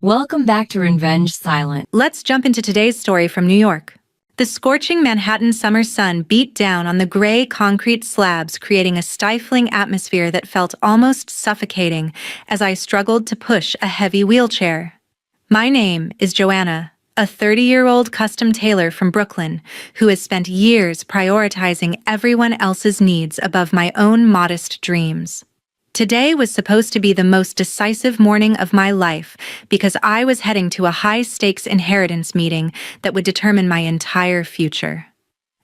Welcome back to Revenge Silent. Let's jump into today's story from New York. The scorching Manhattan summer sun beat down on the gray concrete slabs, creating a stifling atmosphere that felt almost suffocating as I struggled to push a heavy wheelchair. My name is Joanna, a 30-year-old custom tailor from Brooklyn who has spent years prioritizing everyone else's needs above my own modest dreams. Today was supposed to be the most decisive morning of my life because I was heading to a high-stakes inheritance meeting that would determine my entire future.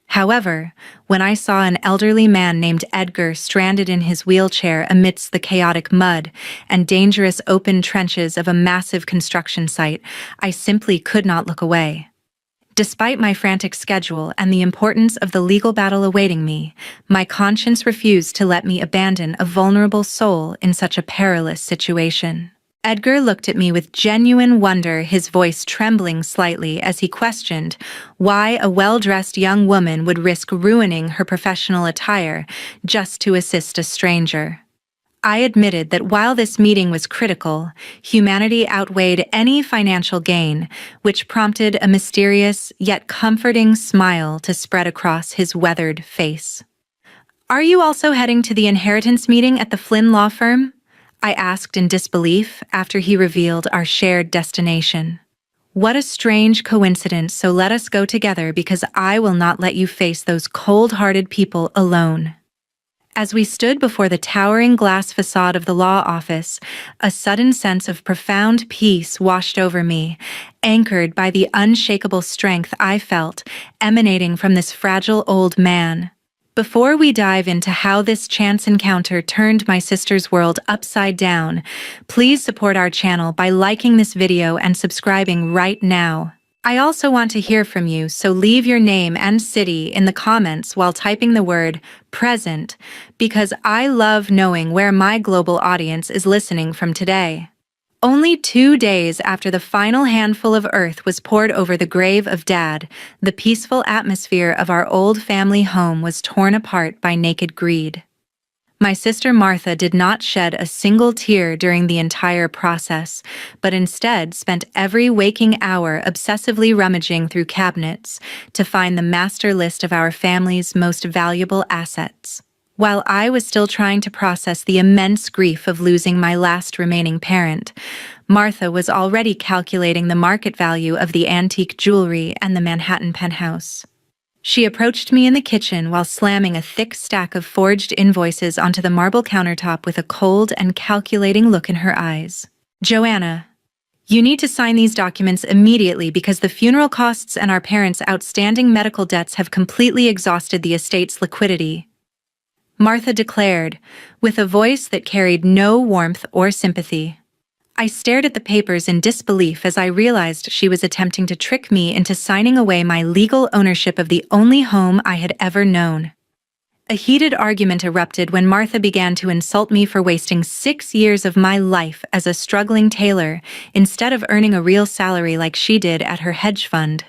However, when I saw an elderly man named Edgar stranded in his wheelchair amidst the chaotic mud and dangerous open trenches of a massive construction site, I simply could not look away. Despite my frantic schedule and the importance of the legal battle awaiting me, my conscience refused to let me abandon a vulnerable soul in such a perilous situation. Edgar looked at me with genuine wonder, his voice trembling slightly as he questioned why a well-dressed young woman would risk ruining her professional attire just to assist a stranger. I admitted that while this meeting was critical, humanity outweighed any financial gain, which prompted a mysterious yet comforting smile to spread across his weathered face. "Are you also heading to the inheritance meeting at the Flynn law firm?" I asked in disbelief after he revealed our shared destination. "What a strange coincidence, so let us go together because I will not let you face those cold-hearted people alone." As we stood before the towering glass facade of the law office, a sudden sense of profound peace washed over me, anchored by the unshakable strength I felt emanating from this fragile old man. Before we dive into how this chance encounter turned my sister's world upside down, please support our channel by liking this video and subscribing right now. I also want to hear from you, so leave your name and city in the comments while typing the word present, because I love knowing where my global audience is listening from today. Only 2 days after the final handful of earth was poured over the grave of Dad, the peaceful atmosphere of our old family home was torn apart by naked greed. My sister Martha did not shed a single tear during the entire process, but instead spent every waking hour obsessively rummaging through cabinets to find the master list of our family's most valuable assets. While I was still trying to process the immense grief of losing my last remaining parent, Martha was already calculating the market value of the antique jewelry and the Manhattan penthouse. She approached me in the kitchen while slamming a thick stack of forged invoices onto the marble countertop with a cold and calculating look in her eyes. "Joanna, you need to sign these documents immediately because the funeral costs and our parents' outstanding medical debts have completely exhausted the estate's liquidity," Martha declared, with a voice that carried no warmth or sympathy. I stared at the papers in disbelief as I realized she was attempting to trick me into signing away my legal ownership of the only home I had ever known. A heated argument erupted when Martha began to insult me for wasting 6 years of my life as a struggling tailor instead of earning a real salary like she did at her hedge fund.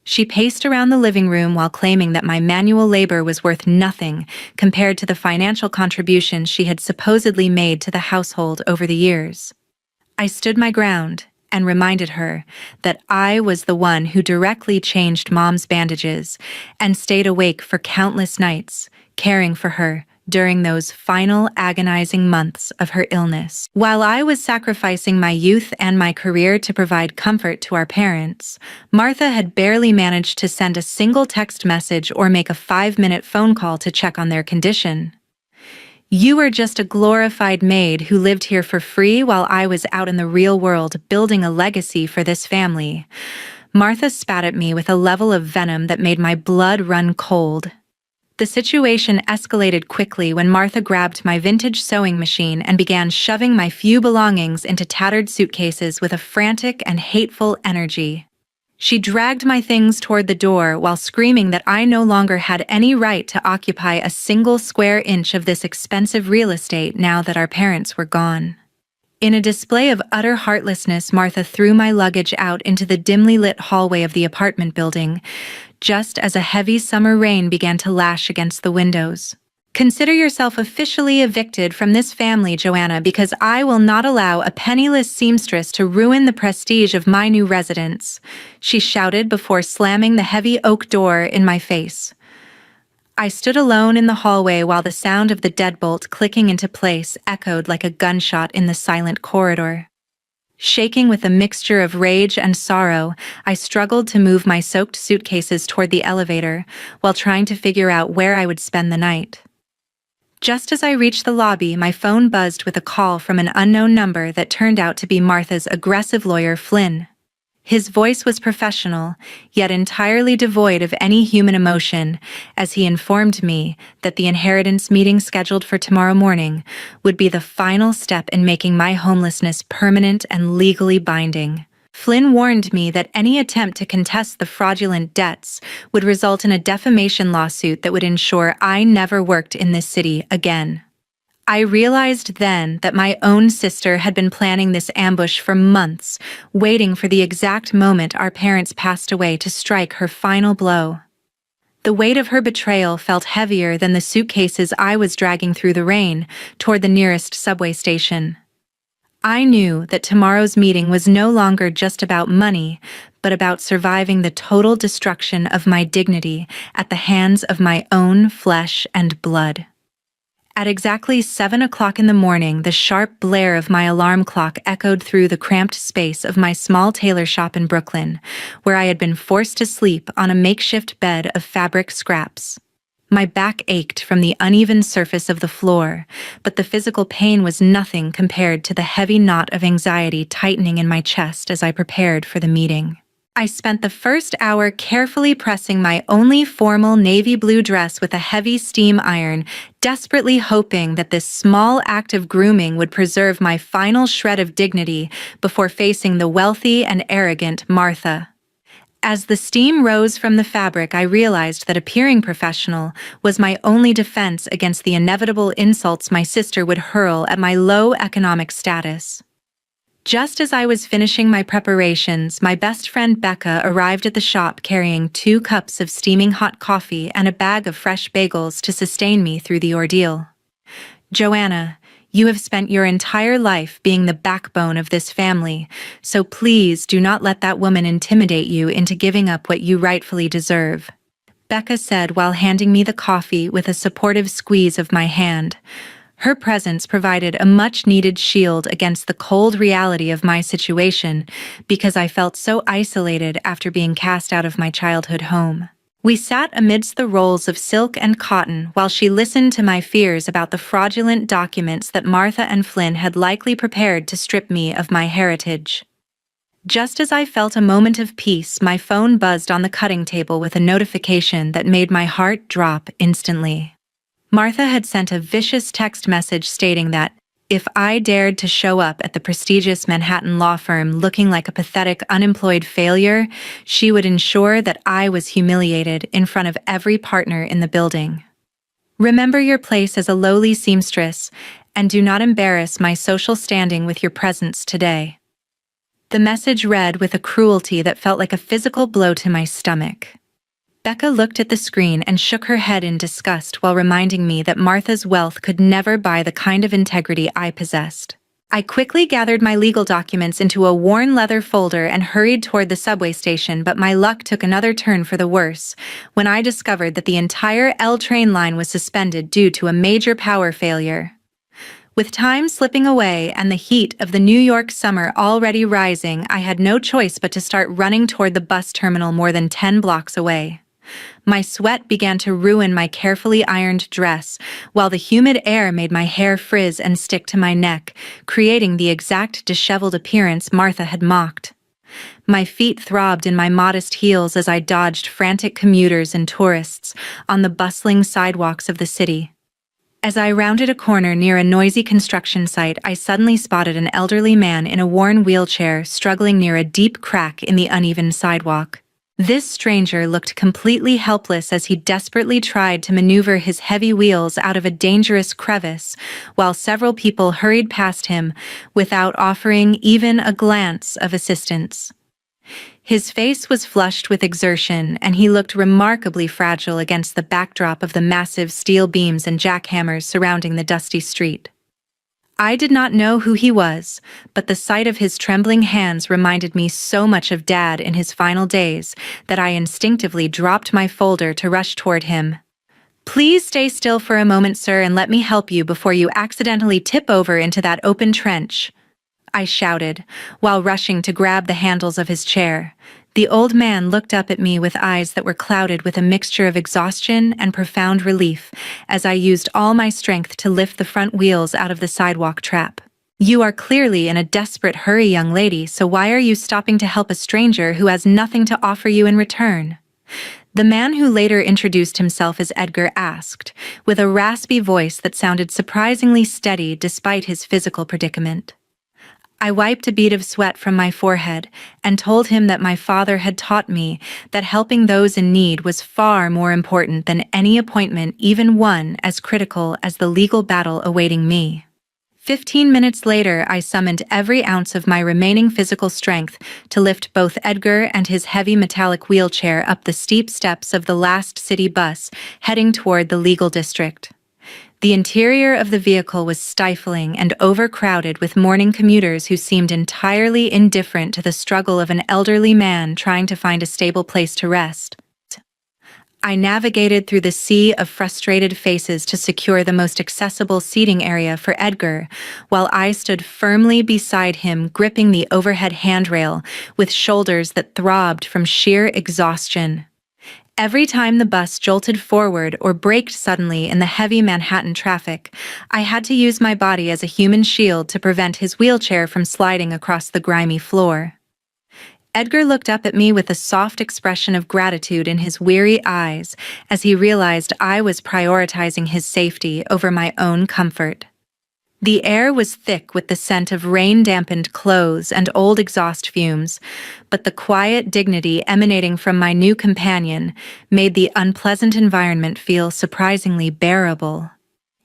She paced around the living room while claiming that my manual labor was worth nothing compared to the financial contributions she had supposedly made to the household over the years. I stood my ground and reminded her that I was the one who directly changed Mom's bandages and stayed awake for countless nights, caring for her during those final agonizing months of her illness. While I was sacrificing my youth and my career to provide comfort to our parents, Martha had barely managed to send a single text message or make a 5-minute phone call to check on their condition. "You were just a glorified maid who lived here for free while I was out in the real world building a legacy for this family." Martha spat at me with a level of venom that made my blood run cold. The situation escalated quickly when Martha grabbed my vintage sewing machine and began shoving my few belongings into tattered suitcases with a frantic and hateful energy. She dragged my things toward the door while screaming that I no longer had any right to occupy a single square inch of this expensive real estate now that our parents were gone. In a display of utter heartlessness, Martha threw my luggage out into the dimly lit hallway of the apartment building, just as a heavy summer rain began to lash against the windows. Consider yourself officially evicted from this family, Joanna, because I will not allow a penniless seamstress to ruin the prestige of my new residence," she shouted before slamming the heavy oak door in my face. I stood alone in the hallway while the sound of the deadbolt clicking into place echoed like a gunshot in the silent corridor. Shaking with a mixture of rage and sorrow, I struggled to move my soaked suitcases toward the elevator while trying to figure out where I would spend the night. Just as I reached the lobby, my phone buzzed with a call from an unknown number that turned out to be Martha's aggressive lawyer, Flynn. His voice was professional, yet entirely devoid of any human emotion, as he informed me that the inheritance meeting scheduled for tomorrow morning would be the final step in making my homelessness permanent and legally binding. Flynn warned me that any attempt to contest the fraudulent debts would result in a defamation lawsuit that would ensure I never worked in this city again. I realized then that my own sister had been planning this ambush for months, waiting for the exact moment our parents passed away to strike her final blow. The weight of her betrayal felt heavier than the suitcases I was dragging through the rain toward the nearest subway station. I knew that tomorrow's meeting was no longer just about money, but about surviving the total destruction of my dignity at the hands of my own flesh and blood. At exactly 7 o'clock in the morning, the sharp blare of my alarm clock echoed through the cramped space of my small tailor shop in Brooklyn, where I had been forced to sleep on a makeshift bed of fabric scraps. My back ached from the uneven surface of the floor, but the physical pain was nothing compared to the heavy knot of anxiety tightening in my chest as I prepared for the meeting. I spent the first hour carefully pressing my only formal navy blue dress with a heavy steam iron, desperately hoping that this small act of grooming would preserve my final shred of dignity before facing the wealthy and arrogant Martha. As the steam rose from the fabric, I realized that appearing professional was my only defense against the inevitable insults my sister would hurl at my low economic status. Just as I was finishing my preparations, my best friend Becca arrived at the shop carrying 2 cups of steaming hot coffee and a bag of fresh bagels to sustain me through the ordeal. "Joanna, you have spent your entire life being the backbone of this family, so please do not let that woman intimidate you into giving up what you rightfully deserve," Becca said while handing me the coffee with a supportive squeeze of my hand. Her presence provided a much-needed shield against the cold reality of my situation because I felt so isolated after being cast out of my childhood home. We sat amidst the rolls of silk and cotton while she listened to my fears about the fraudulent documents that Martha and Flynn had likely prepared to strip me of my heritage. Just as I felt a moment of peace, my phone buzzed on the cutting table with a notification that made my heart drop instantly. Martha had sent a vicious text message stating that, if I dared to show up at the prestigious Manhattan law firm looking like a pathetic unemployed failure, she would ensure that I was humiliated in front of every partner in the building. "Remember your place as a lowly seamstress, and do not embarrass my social standing with your presence today." The message read with a cruelty that felt like a physical blow to my stomach. Becca looked at the screen and shook her head in disgust while reminding me that Martha's wealth could never buy the kind of integrity I possessed. I quickly gathered my legal documents into a worn leather folder and hurried toward the subway station, but my luck took another turn for the worse when I discovered that the entire L train line was suspended due to a major power failure. With time slipping away and the heat of the New York summer already rising, I had no choice but to start running toward the bus terminal more than 10 blocks away. My sweat began to ruin my carefully ironed dress, while the humid air made my hair frizz and stick to my neck, creating the exact disheveled appearance Martha had mocked. My feet throbbed in my modest heels as I dodged frantic commuters and tourists on the bustling sidewalks of the city. As I rounded a corner near a noisy construction site, I suddenly spotted an elderly man in a worn wheelchair struggling near a deep crack in the uneven sidewalk. This stranger looked completely helpless as he desperately tried to maneuver his heavy wheels out of a dangerous crevice, while several people hurried past him without offering even a glance of assistance. His face was flushed with exertion, and he looked remarkably fragile against the backdrop of the massive steel beams and jackhammers surrounding the dusty street. I did not know who he was, but the sight of his trembling hands reminded me so much of Dad in his final days that I instinctively dropped my folder to rush toward him. "Please stay still for a moment, sir, and let me help you before you accidentally tip over into that open trench," I shouted, while rushing to grab the handles of his chair. The old man looked up at me with eyes that were clouded with a mixture of exhaustion and profound relief as I used all my strength to lift the front wheels out of the sidewalk trap. "You are clearly in a desperate hurry, young lady, so why are you stopping to help a stranger who has nothing to offer you in return?" The man who later introduced himself as Edgar asked, with a raspy voice that sounded surprisingly steady despite his physical predicament. I wiped a bead of sweat from my forehead and told him that my father had taught me that helping those in need was far more important than any appointment, even one as critical as the legal battle awaiting me. 15 minutes later, I summoned every ounce of my remaining physical strength to lift both Edgar and his heavy metallic wheelchair up the steep steps of the last city bus heading toward the legal district. The interior of the vehicle was stifling and overcrowded with morning commuters who seemed entirely indifferent to the struggle of an elderly man trying to find a stable place to rest. I navigated through the sea of frustrated faces to secure the most accessible seating area for Edgar, while I stood firmly beside him, gripping the overhead handrail with shoulders that throbbed from sheer exhaustion. Every time the bus jolted forward or braked suddenly in the heavy Manhattan traffic, I had to use my body as a human shield to prevent his wheelchair from sliding across the grimy floor. Edgar looked up at me with a soft expression of gratitude in his weary eyes as he realized I was prioritizing his safety over my own comfort. The air was thick with the scent of rain-dampened clothes and old exhaust fumes, but the quiet dignity emanating from my new companion made the unpleasant environment feel surprisingly bearable.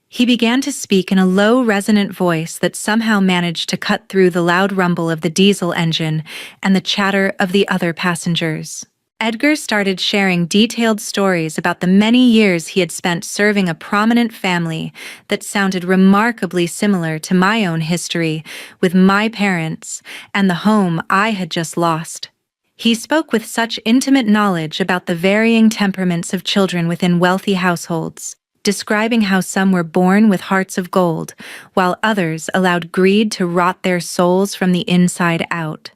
He began to speak in a low, resonant voice that somehow managed to cut through the loud rumble of the diesel engine and the chatter of the other passengers. Edgar started sharing detailed stories about the many years he had spent serving a prominent family that sounded remarkably similar to my own history with my parents and the home I had just lost. He spoke with such intimate knowledge about the varying temperaments of children within wealthy households, describing how some were born with hearts of gold, while others allowed greed to rot their souls from the inside out.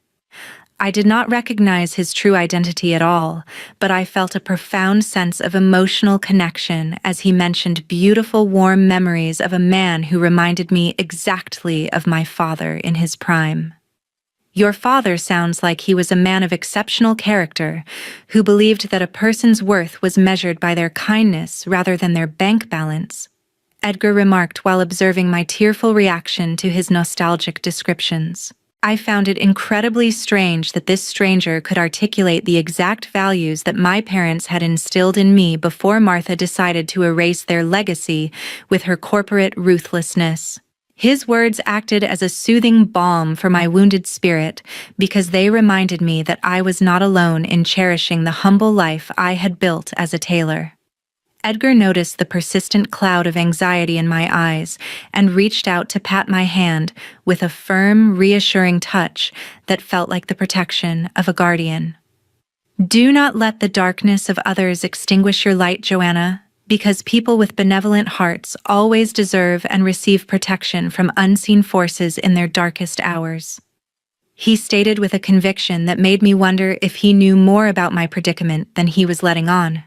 I did not recognize his true identity at all, but I felt a profound sense of emotional connection as he mentioned beautiful, warm memories of a man who reminded me exactly of my father in his prime. "Your father sounds like he was a man of exceptional character, who believed that a person's worth was measured by their kindness rather than their bank balance," Edgar remarked while observing my tearful reaction to his nostalgic descriptions. I found it incredibly strange that this stranger could articulate the exact values that my parents had instilled in me before Martha decided to erase their legacy with her corporate ruthlessness. His words acted as a soothing balm for my wounded spirit because they reminded me that I was not alone in cherishing the humble life I had built as a tailor. Edgar noticed the persistent cloud of anxiety in my eyes and reached out to pat my hand with a firm, reassuring touch that felt like the protection of a guardian. "Do not let the darkness of others extinguish your light, Joanna, because people with benevolent hearts always deserve and receive protection from unseen forces in their darkest hours," he stated with a conviction that made me wonder if he knew more about my predicament than he was letting on.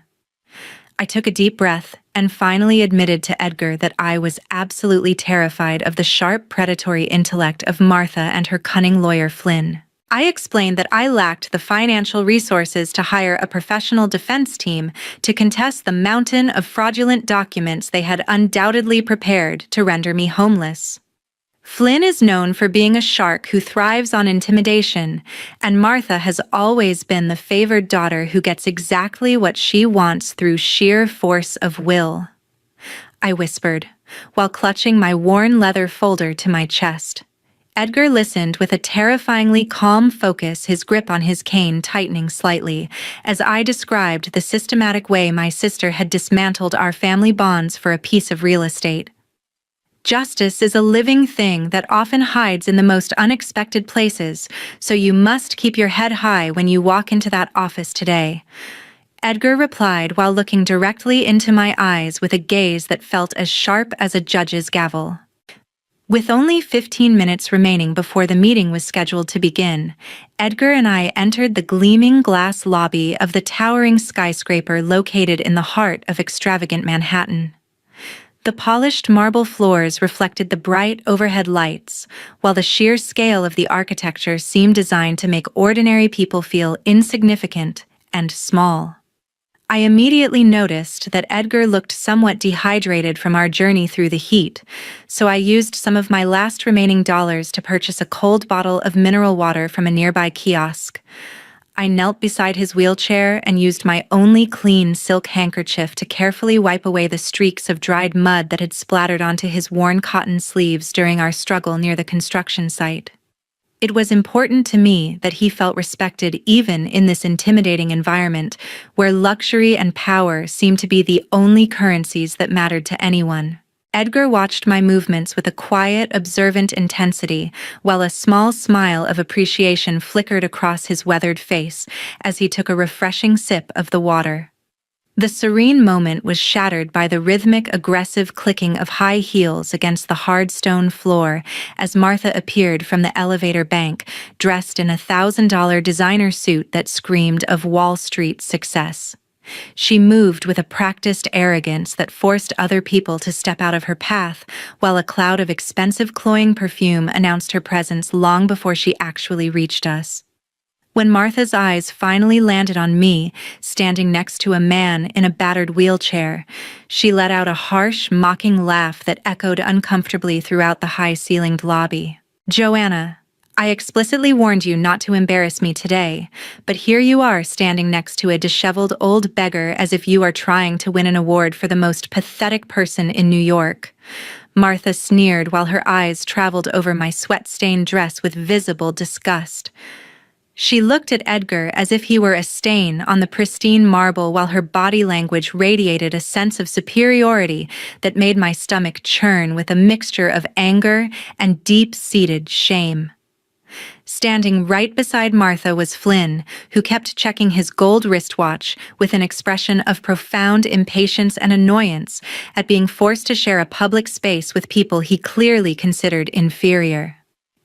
I took a deep breath and finally admitted to Edgar that I was absolutely terrified of the sharp, predatory intellect of Martha and her cunning lawyer Flynn. I explained that I lacked the financial resources to hire a professional defense team to contest the mountain of fraudulent documents they had undoubtedly prepared to render me homeless. Flynn is known for being a shark who thrives on intimidation, and Martha has always been the favored daughter who gets exactly what she wants through sheer force of will, I whispered, while clutching my worn leather folder to my chest. Edgar listened with a terrifyingly calm focus, his grip on his cane tightening slightly, as I described the systematic way my sister had dismantled our family bonds for a piece of real estate. Justice is a living thing that often hides in the most unexpected places, so you must keep your head high when you walk into that office today. Edgar replied while looking directly into my eyes with a gaze that felt as sharp as a judge's gavel. With only 15 minutes remaining before the meeting was scheduled to begin, Edgar and I entered the gleaming glass lobby of the towering skyscraper located in the heart of extravagant Manhattan. The polished marble floors reflected the bright overhead lights, while the sheer scale of the architecture seemed designed to make ordinary people feel insignificant and small. I immediately noticed that Edgar looked somewhat dehydrated from our journey through the heat, so I used some of my last remaining dollars to purchase a cold bottle of mineral water from a nearby kiosk. I knelt beside his wheelchair and used my only clean silk handkerchief to carefully wipe away the streaks of dried mud that had splattered onto his worn cotton sleeves during our struggle near the construction site. It was important to me that he felt respected even in this intimidating environment where luxury and power seemed to be the only currencies that mattered to anyone. Edgar watched my movements with a quiet, observant intensity, while a small smile of appreciation flickered across his weathered face as he took a refreshing sip of the water. The serene moment was shattered by the rhythmic, aggressive clicking of high heels against the hard stone floor as Martha appeared from the elevator bank, dressed in a $1,000 designer suit that screamed of Wall Street success. She moved with a practiced arrogance that forced other people to step out of her path, while a cloud of expensive cloying perfume announced her presence long before she actually reached us. When Martha's eyes finally landed on me, standing next to a man in a battered wheelchair, she let out a harsh, mocking laugh that echoed uncomfortably throughout the high-ceilinged lobby. "Joanna, I explicitly warned you not to embarrass me today, but here you are standing next to a disheveled old beggar as if you are trying to win an award for the most pathetic person in New York." Martha sneered while her eyes traveled over my sweat-stained dress with visible disgust. She looked at Edgar as if he were a stain on the pristine marble while her body language radiated a sense of superiority that made my stomach churn with a mixture of anger and deep-seated shame. Standing right beside Martha was Flynn, who kept checking his gold wristwatch with an expression of profound impatience and annoyance at being forced to share a public space with people he clearly considered inferior.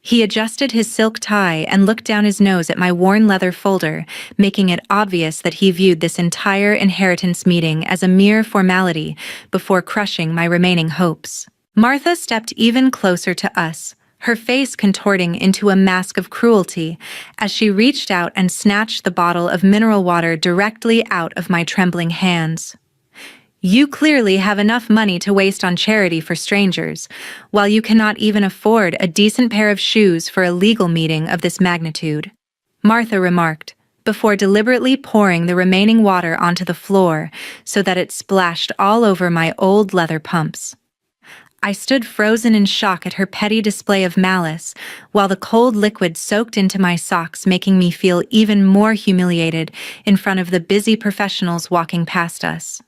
He adjusted his silk tie and looked down his nose at my worn leather folder, making it obvious that he viewed this entire inheritance meeting as a mere formality before crushing my remaining hopes. Martha stepped even closer to us, her face contorting into a mask of cruelty as she reached out and snatched the bottle of mineral water directly out of my trembling hands. "You clearly have enough money to waste on charity for strangers, while you cannot even afford a decent pair of shoes for a legal meeting of this magnitude," Martha remarked, before deliberately pouring the remaining water onto the floor so that it splashed all over my old leather pumps. I stood frozen in shock at her petty display of malice, while the cold liquid soaked into my socks, making me feel even more humiliated in front of the busy professionals walking past us.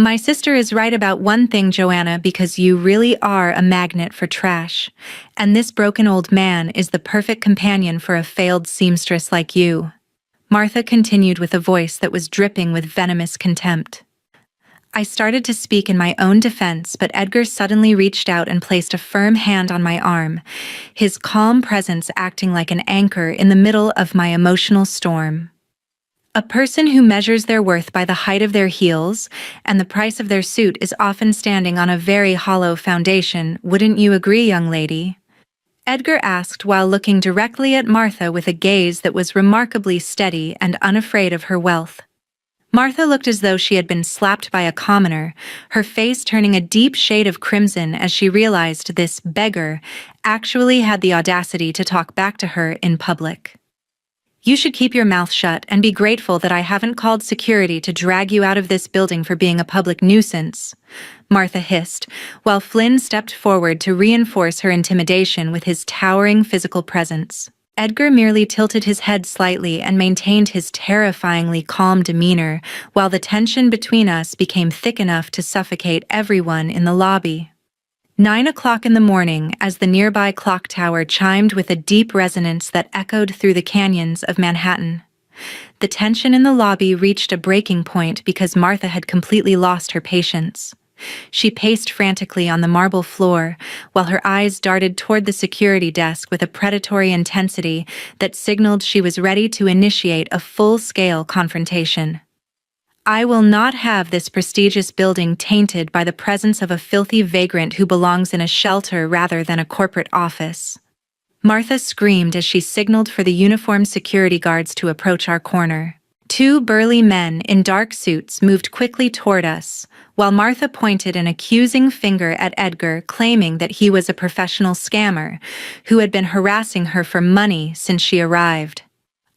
"My sister is right about one thing, Joanna, because you really are a magnet for trash, and this broken old man is the perfect companion for a failed seamstress like you," Martha continued with a voice that was dripping with venomous contempt. I started to speak in my own defense, but Edgar suddenly reached out and placed a firm hand on my arm, his calm presence acting like an anchor in the middle of my emotional storm. "A person who measures their worth by the height of their heels and the price of their suit is often standing on a very hollow foundation, wouldn't you agree, young lady?" Edgar asked while looking directly at Martha with a gaze that was remarkably steady and unafraid of her wealth. Martha looked as though she had been slapped by a commoner, her face turning a deep shade of crimson as she realized this beggar actually had the audacity to talk back to her in public. You should keep your mouth shut and be grateful that I haven't called security to drag you out of this building for being a public nuisance," Martha hissed, while Flynn stepped forward to reinforce her intimidation with his towering physical presence. Edgar merely tilted his head slightly and maintained his terrifyingly calm demeanor, while the tension between us became thick enough to suffocate everyone in the lobby. 9 o'clock in the morning, as the nearby clock tower chimed with a deep resonance that echoed through the canyons of Manhattan. The tension in the lobby reached a breaking point because Martha had completely lost her patience. She paced frantically on the marble floor, while her eyes darted toward the security desk with a predatory intensity that signaled she was ready to initiate a full-scale confrontation. "I will not have this prestigious building tainted by the presence of a filthy vagrant who belongs in a shelter rather than a corporate office," Martha screamed as she signaled for the uniformed security guards to approach our corner. Two burly men in dark suits moved quickly toward us, while Martha pointed an accusing finger at Edgar, claiming that he was a professional scammer who had been harassing her for money since she arrived.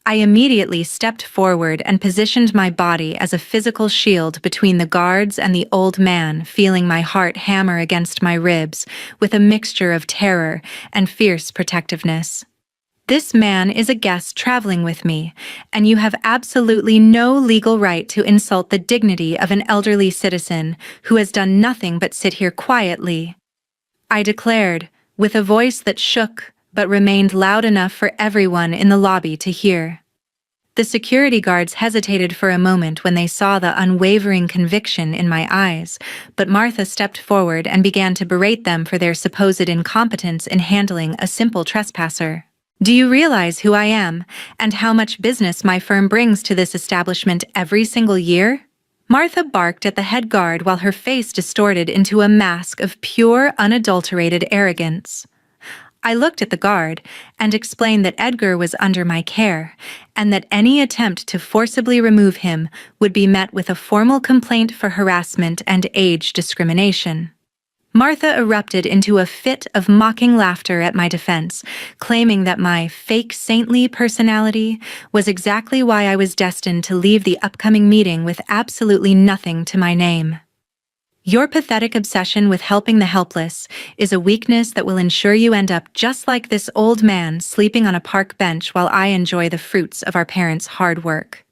I immediately stepped forward and positioned my body as a physical shield between the guards and the old man, feeling my heart hammer against my ribs with a mixture of terror and fierce protectiveness. "This man is a guest traveling with me, and you have absolutely no legal right to insult the dignity of an elderly citizen who has done nothing but sit here quietly," I declared, with a voice that shook but remained loud enough for everyone in the lobby to hear. The security guards hesitated for a moment when they saw the unwavering conviction in my eyes, but Martha stepped forward and began to berate them for their supposed incompetence in handling a simple trespasser. "Do you realize who I am, and how much business my firm brings to this establishment every single year?" Martha barked at the head guard while her face distorted into a mask of pure, unadulterated arrogance. I looked at the guard and explained that Edgar was under my care, and that any attempt to forcibly remove him would be met with a formal complaint for harassment and age discrimination. Martha erupted into a fit of mocking laughter at my defense, claiming that my fake saintly personality was exactly why I was destined to leave the upcoming meeting with absolutely nothing to my name. "Your pathetic obsession with helping the helpless is a weakness that will ensure you end up just like this old man sleeping on a park bench while I enjoy the fruits of our parents' hard work,"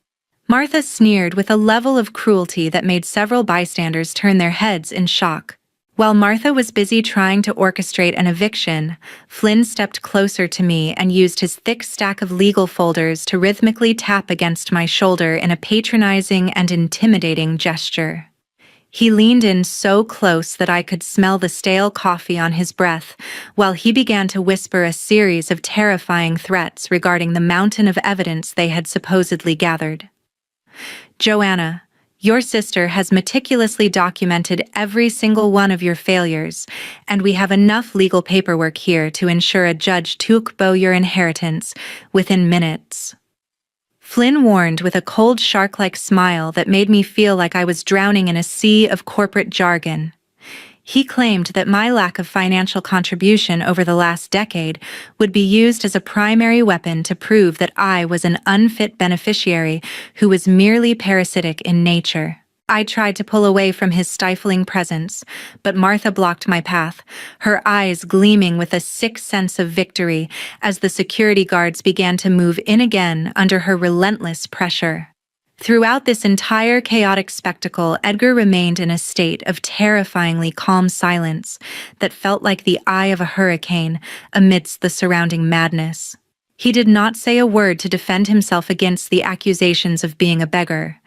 Martha sneered with a level of cruelty that made several bystanders turn their heads in shock. While Martha was busy trying to orchestrate an eviction, Flynn stepped closer to me and used his thick stack of legal folders to rhythmically tap against my shoulder in a patronizing and intimidating gesture. He leaned in so close that I could smell the stale coffee on his breath, while he began to whisper a series of terrifying threats regarding the mountain of evidence they had supposedly gathered. "Joanna, your sister has meticulously documented every single one of your failures, and we have enough legal paperwork here to ensure a judge took your inheritance within minutes," Flynn warned with a cold shark-like smile that made me feel like I was drowning in a sea of corporate jargon. He claimed that my lack of financial contribution over the last decade would be used as a primary weapon to prove that I was an unfit beneficiary who was merely parasitic in nature. I tried to pull away from his stifling presence, but Martha blocked my path, her eyes gleaming with a sick sense of victory as the security guards began to move in again under her relentless pressure. Throughout this entire chaotic spectacle, Edgar remained in a state of terrifyingly calm silence that felt like the eye of a hurricane amidst the surrounding madness. He did not say a word to defend himself against the accusations of being a beggar,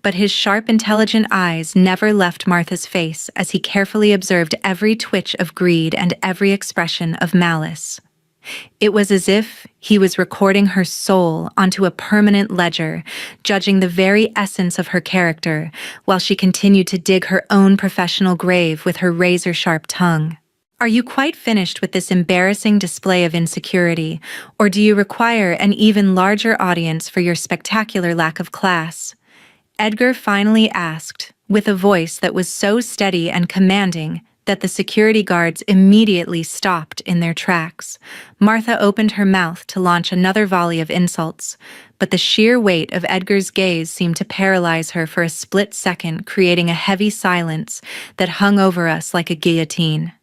but his sharp, intelligent eyes never left Martha's face as he carefully observed every twitch of greed and every expression of malice. It was as if he was recording her soul onto a permanent ledger, judging the very essence of her character, while she continued to dig her own professional grave with her razor-sharp tongue. "Are you quite finished with this embarrassing display of insecurity, or do you require an even larger audience for your spectacular lack of class?" Edgar finally asked, with a voice that was so steady and commanding that the security guards immediately stopped in their tracks. Martha opened her mouth to launch another volley of insults, but the sheer weight of Edgar's gaze seemed to paralyze her for a split second, creating a heavy silence that hung over us like a guillotine.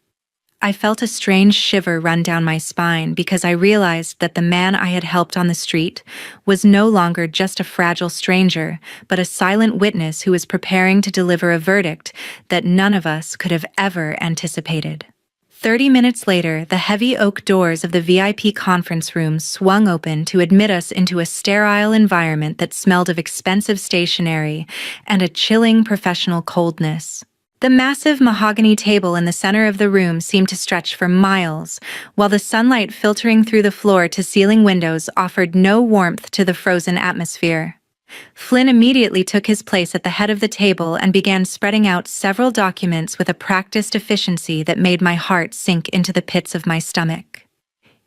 I felt a strange shiver run down my spine because I realized that the man I had helped on the street was no longer just a fragile stranger, but a silent witness who was preparing to deliver a verdict that none of us could have ever anticipated. 30 minutes later, the heavy oak doors of the VIP conference room swung open to admit us into a sterile environment that smelled of expensive stationery and a chilling professional coldness. The massive mahogany table in the center of the room seemed to stretch for miles, while the sunlight filtering through the floor-to-ceiling windows offered no warmth to the frozen atmosphere. Flynn immediately took his place at the head of the table and began spreading out several documents with a practiced efficiency that made my heart sink into the pits of my stomach.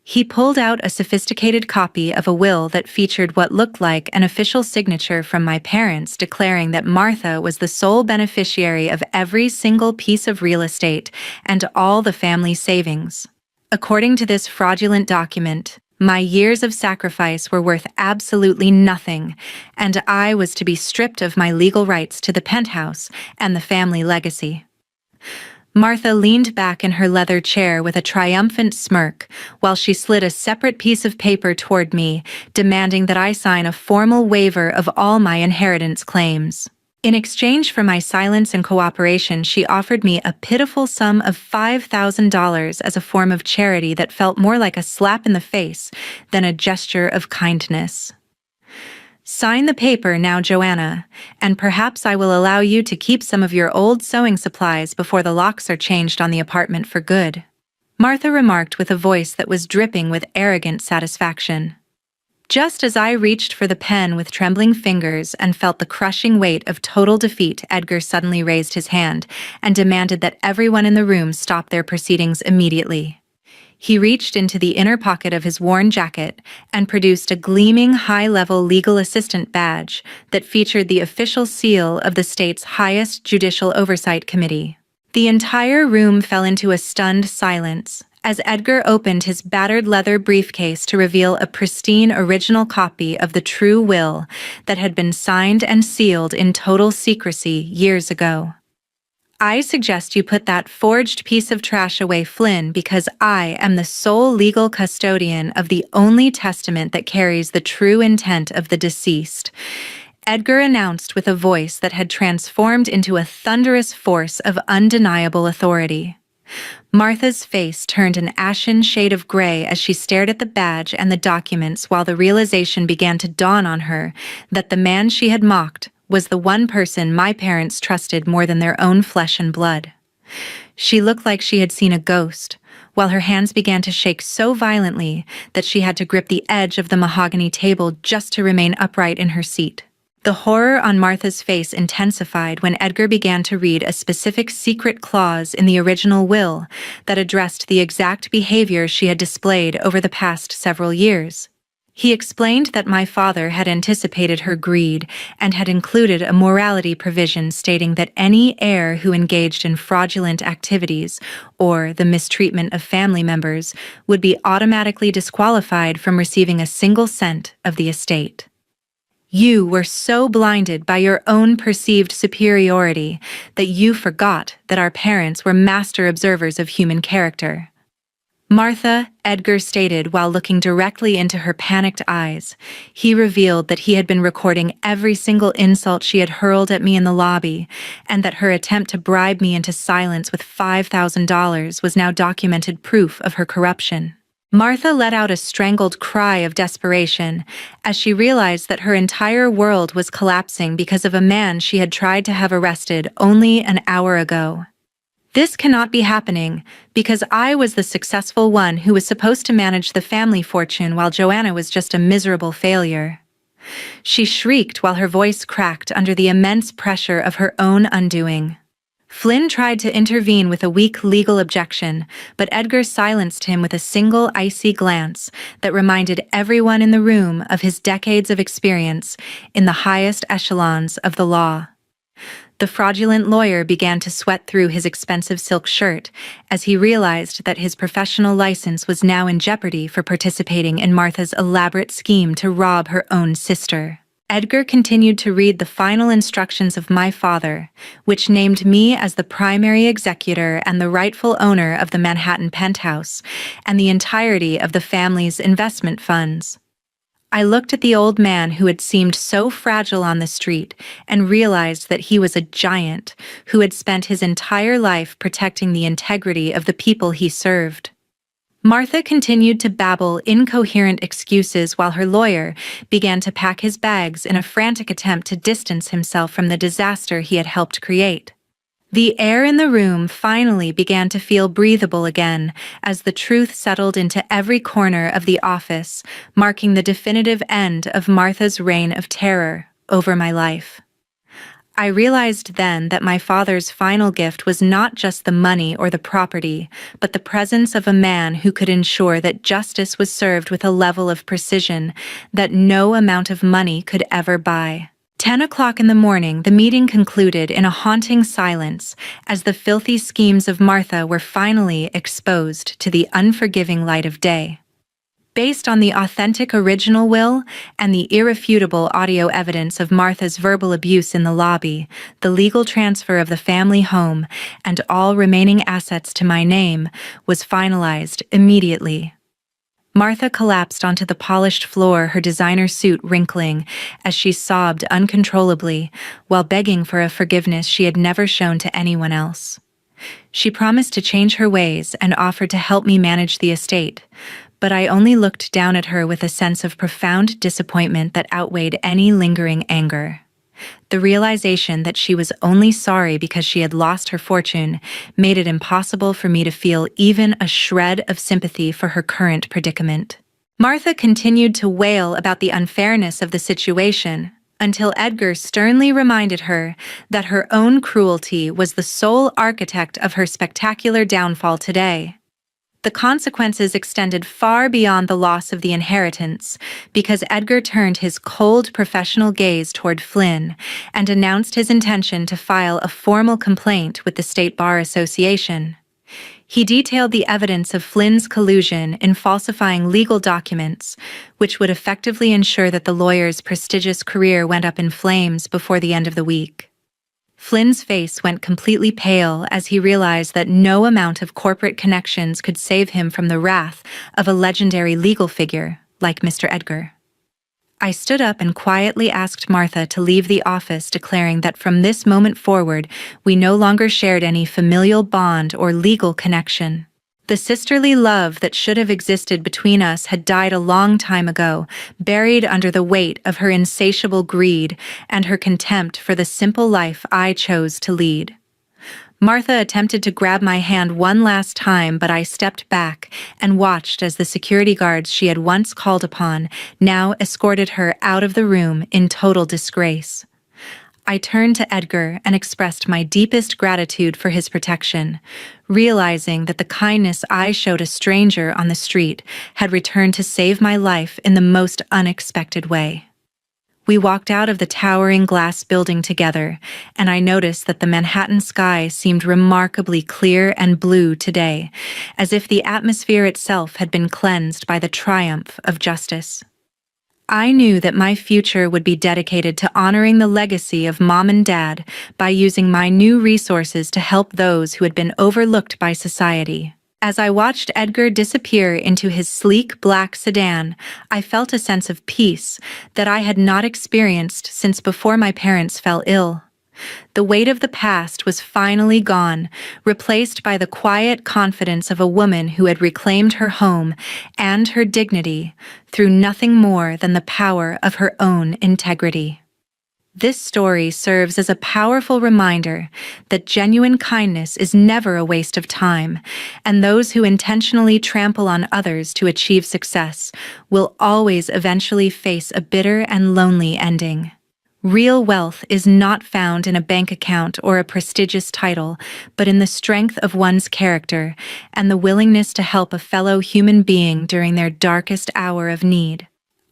He pulled out a sophisticated copy of a will that featured what looked like an official signature from my parents declaring that Martha was the sole beneficiary of every single piece of real estate and all the family savings. According to this fraudulent document, my years of sacrifice were worth absolutely nothing, and I was to be stripped of my legal rights to the penthouse and the family legacy. Martha leaned back in her leather chair with a triumphant smirk while she slid a separate piece of paper toward me, demanding that I sign a formal waiver of all my inheritance claims. In exchange for my silence and cooperation, she offered me a pitiful sum of $5,000 as a form of charity that felt more like a slap in the face than a gesture of kindness. "Sign the paper now, Joanna, and perhaps I will allow you to keep some of your old sewing supplies before the locks are changed on the apartment for good," Martha remarked with a voice that was dripping with arrogant satisfaction. Just as I reached for the pen with trembling fingers and felt the crushing weight of total defeat, Edgar suddenly raised his hand and demanded that everyone in the room stop their proceedings immediately. He reached into the inner pocket of his worn jacket and produced a gleaming high-level legal assistant badge that featured the official seal of the state's highest judicial oversight committee. The entire room fell into a stunned silence as Edgar opened his battered leather briefcase to reveal a pristine original copy of the true will that had been signed and sealed in total secrecy years ago. "I suggest you put that forged piece of trash away, Flynn, because I am the sole legal custodian of the only testament that carries the true intent of the deceased," Edgar announced with a voice that had transformed into a thunderous force of undeniable authority. Martha's face turned an ashen shade of gray as she stared at the badge and the documents, while the realization began to dawn on her that the man she had mocked was the one person my parents trusted more than their own flesh and blood. She looked like she had seen a ghost, while her hands began to shake so violently that she had to grip the edge of the mahogany table just to remain upright in her seat. The horror on Martha's face intensified when Edgar began to read a specific secret clause in the original will that addressed the exact behavior she had displayed over the past several years. He explained that my father had anticipated her greed and had included a morality provision stating that any heir who engaged in fraudulent activities or the mistreatment of family members would be automatically disqualified from receiving a single cent of the estate. "You were so blinded by your own perceived superiority that you forgot that our parents were master observers of human character," Martha, Edgar stated while looking directly into her panicked eyes. He revealed that he had been recording every single insult she had hurled at me in the lobby, and that her attempt to bribe me into silence with $5,000 was now documented proof of her corruption. Martha let out a strangled cry of desperation as she realized that her entire world was collapsing because of a man she had tried to have arrested only an hour ago. "This cannot be happening, because I was the successful one who was supposed to manage the family fortune while Joanna was just a miserable failure," she shrieked while her voice cracked under the immense pressure of her own undoing. Flynn tried to intervene with a weak legal objection, but Edgar silenced him with a single icy glance that reminded everyone in the room of his decades of experience in the highest echelons of the law. The fraudulent lawyer began to sweat through his expensive silk shirt as he realized that his professional license was now in jeopardy for participating in Martha's elaborate scheme to rob her own sister. Edgar continued to read the final instructions of my father, which named me as the primary executor and the rightful owner of the Manhattan penthouse and the entirety of the family's investment funds. I looked at the old man who had seemed so fragile on the street and realized that he was a giant who had spent his entire life protecting the integrity of the people he served. Martha continued to babble incoherent excuses while her lawyer began to pack his bags in a frantic attempt to distance himself from the disaster he had helped create. The air in the room finally began to feel breathable again as the truth settled into every corner of the office, marking the definitive end of Martha's reign of terror over my life. I realized then that my father's final gift was not just the money or the property, but the presence of a man who could ensure that justice was served with a level of precision that no amount of money could ever buy. 10 o'clock in the morning, the meeting concluded in a haunting silence as the filthy schemes of Martha were finally exposed to the unforgiving light of day. Based on the authentic original will and the irrefutable audio evidence of Martha's verbal abuse in the lobby, the legal transfer of the family home and all remaining assets to my name was finalized immediately. Martha collapsed onto the polished floor, her designer suit wrinkling as she sobbed uncontrollably while begging for a forgiveness she had never shown to anyone else. She promised to change her ways and offered to help me manage the estate, but I only looked down at her with a sense of profound disappointment that outweighed any lingering anger. The realization that she was only sorry because she had lost her fortune made it impossible for me to feel even a shred of sympathy for her current predicament. Martha continued to wail about the unfairness of the situation until Edgar sternly reminded her that her own cruelty was the sole architect of her spectacular downfall today. The consequences extended far beyond the loss of the inheritance, because Edgar turned his cold professional gaze toward Flynn and announced his intention to file a formal complaint with the State Bar Association. He detailed the evidence of Flynn's collusion in falsifying legal documents, which would effectively ensure that the lawyer's prestigious career went up in flames before the end of the week. Flynn's face went completely pale as he realized that no amount of corporate connections could save him from the wrath of a legendary legal figure like Mr. Edgar. I stood up and quietly asked Martha to leave the office, declaring that from this moment forward, we no longer shared any familial bond or legal connection. The sisterly love that should have existed between us had died a long time ago, buried under the weight of her insatiable greed and her contempt for the simple life I chose to lead. Martha attempted to grab my hand one last time, but I stepped back and watched as the security guards she had once called upon now escorted her out of the room in total disgrace. I turned to Edgar and expressed my deepest gratitude for his protection, realizing that the kindness I showed a stranger on the street had returned to save my life in the most unexpected way. We walked out of the towering glass building together, and I noticed that the Manhattan sky seemed remarkably clear and blue today, as if the atmosphere itself had been cleansed by the triumph of justice. I knew that my future would be dedicated to honoring the legacy of Mom and Dad by using my new resources to help those who had been overlooked by society. As I watched Edgar disappear into his sleek black sedan, I felt a sense of peace that I had not experienced since before my parents fell ill. The weight of the past was finally gone, replaced by the quiet confidence of a woman who had reclaimed her home and her dignity through nothing more than the power of her own integrity. This story serves as a powerful reminder that genuine kindness is never a waste of time, and those who intentionally trample on others to achieve success will always eventually face a bitter and lonely ending. Real wealth is not found in a bank account or a prestigious title, but in the strength of one's character and the willingness to help a fellow human being during their darkest hour of need.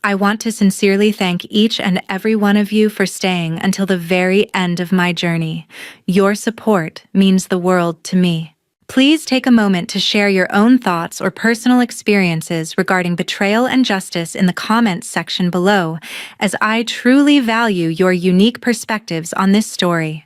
I want to sincerely thank each and every one of you for staying until the very end of my journey. Your support means the world to me. Please take a moment to share your own thoughts or personal experiences regarding betrayal and justice in the comments section below, as I truly value your unique perspectives on this story.